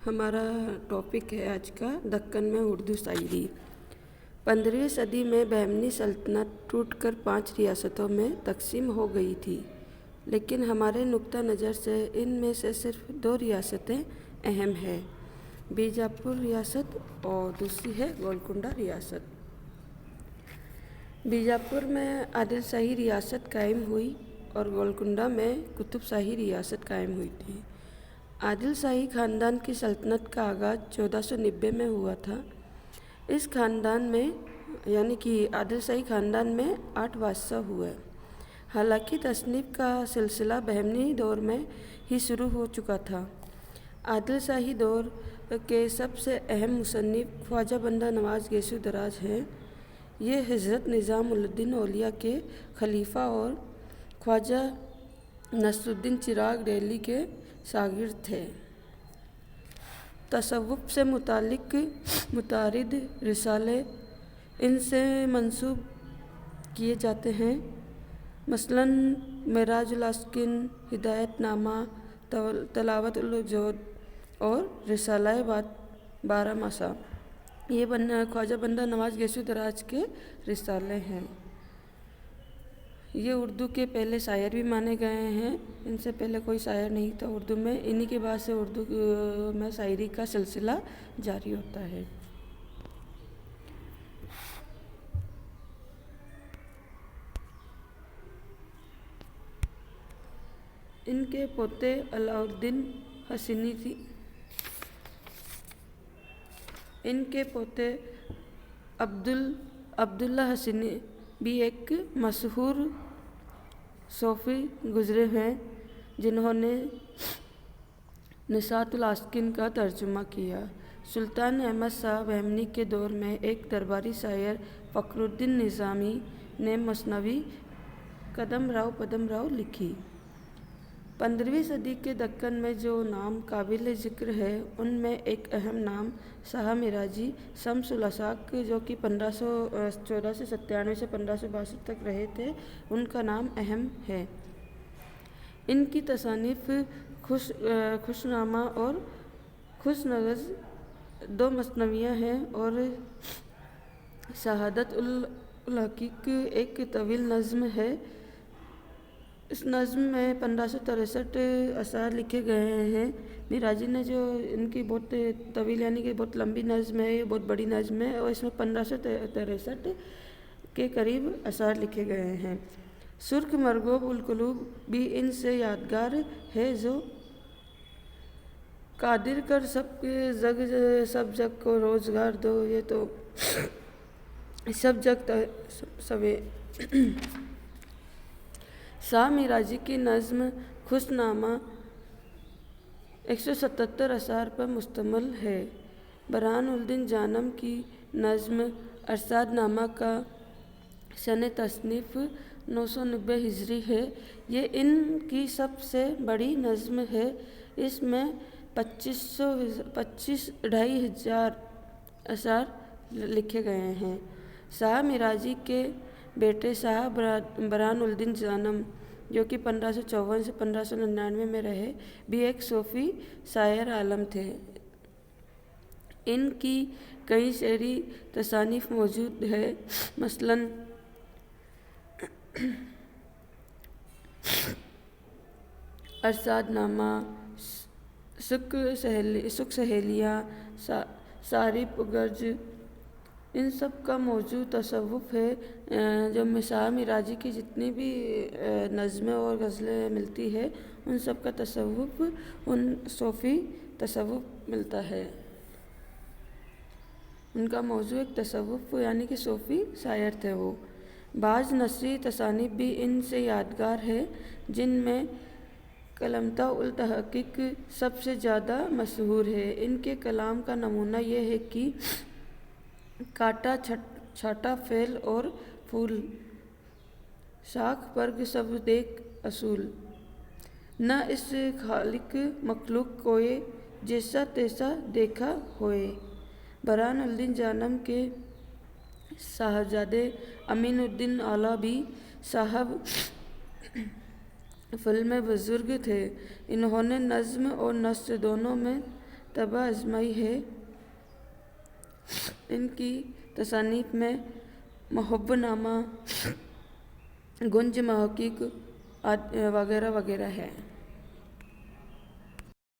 ہمارا ٹاپک ہے آج کا دکن میں اردو شاعری۔ 15ویں صدی میں بہمنی سلطنت ٹوٹ کر 5 ریاستوں میں تقسیم ہو گئی تھی، لیکن ہمارے نقطہ نظر سے ان میں سے صرف 2 ریاستیں اہم ہیں، بیجاپور ریاست اور دوسری ہے گولکنڈہ ریاست۔ بیجاپور میں عادل شاہی ریاست قائم ہوئی اور گولکنڈہ میں قطب شاہی ریاست قائم ہوئی تھی۔ عادل شاہی خاندان کی سلطنت کا آغاز 1490 میں ہوا تھا۔ اس خاندان میں یعنی کہ عادل شاہی خاندان میں 8 بادشاہ ہوئے۔ حالانکہ تصنیف کا سلسلہ بہمنی دور میں ہی شروع ہو چکا تھا۔ عادل شاہی دور کے سب سے اہم مصنف خواجہ بندہ نواز گیسو دراز ہیں۔ یہ حضرت نظام الدین اولیاء کے خلیفہ اور خواجہ نصر الدین چراغ دہلوی کے شاگرد تھے۔ تصوف سے متعلق متعدد رسالے ان سے منسوب کیے جاتے ہیں، مثلاً معراج العاشقین، ہدایت نامہ، تلاوت الجود اور رسالہ بارہ ماسہ۔ یہ خواجہ بندہ نواز گیسو دراز کے رسالے ہیں۔ یہ اردو کے پہلے شاعر بھی مانے گئے ہیں۔ ان سے پہلے کوئی شاعر نہیں تھا اردو میں، انہی کے بعد سے اردو میں شاعری کا سلسلہ جاری ہوتا ہے۔ ان کے پوتے علاؤالدین حسینی ان کے پوتے عبداللہ حسینی بھی ایک مشہور صوفی گزرے ہیں، جنہوں نے نشاط العاشقین کا ترجمہ کیا۔ سلطان احمد شاہ بہمنی کے دور میں ایک درباری شاعر فخر الدین نظامی نے مثنوی قدم راؤ پدم راؤ لکھی۔ 15ویں صدی کے دکن میں جو نام قابل ذکر ہے، ان میں ایک اہم نام شاہ میراجی شمس الاشاق جو کہ 1497 سے 1562 تک رہے تھے، ان کا نام اہم ہے۔ ان کی تصانیف خوشنامہ اور خوش نغز 2 مثنویاں ہیں اور شہادت الحقائق ایک طویل نظم ہے۔ اس نظم میں 1563 اشعار لکھے گئے ہیں۔ میراجی نے جو ان کی بہت طویل یعنی کہ بہت لمبی نظم ہے، یہ بہت بڑی نظم ہے اور اس میں 1563 کے قریب اشعار لکھے گئے ہیں۔ سرخ مرغوب القلوب بھی ان سے یادگار ہے جو قادر کر سب جگ کو روزگار دو، یہ تو سب جگ سوے۔ شاہ میراجی کی نظم خوش نامہ 177 اشعار پر مشتمل ہے۔ برہان الدین جانم کی نظم ارشاد نامہ کا سنِ تصنیف 990 ہجری ہے۔ یہ ان کی سب سے بڑی نظم ہے۔ اس میں 25,500 اشعار لکھے گئے ہیں۔ شاہ میراجی کے بیٹے شاہ برہان الدین جانم جو کہ 1554 سے 1599 میں رہے، بھی ایک صوفی شاعر عالم تھے۔ ان کی کئی شعری تصانیف موجود ہیں، مثلاً ارشاد نامہ، شک سہیلیاں، ساری پگرج، ان سب کا موضوع تصوف ہے۔ جو شاہ میراجی کی جتنی بھی نظمیں اور غزلیں ملتی ہے، ان سب کا تصوف صوفی تصوف ملتا ہے۔ ان کا موضوع ایک تصوف یعنی کہ صوفی شاعر تھے وہ۔ بعض نثری تصانیف بھی ان سے یادگار ہے، جن میں کلمتہ التحقیق سب سے زیادہ مشہور ہے۔ ان کے کلام کا نمونہ یہ ہے کہ کانٹا چھاٹا پھیل اور پھول، شاخ برگ سب دیکھ اصول، نہ اس خالق مخلوق کوئے، جیسا تیسا دیکھا ہوئے۔ برہان الدین جانم کے صاحبزادے امین الدین اولیاء بھی صاحب فضل بزرگ تھے۔ انہوں نے نظم اور نثر دونوں میں طبع آزمائی ہے۔ ان کی تصانیف میں محب نامہ، گنج محقق وغیرہ وغیرہ ہے۔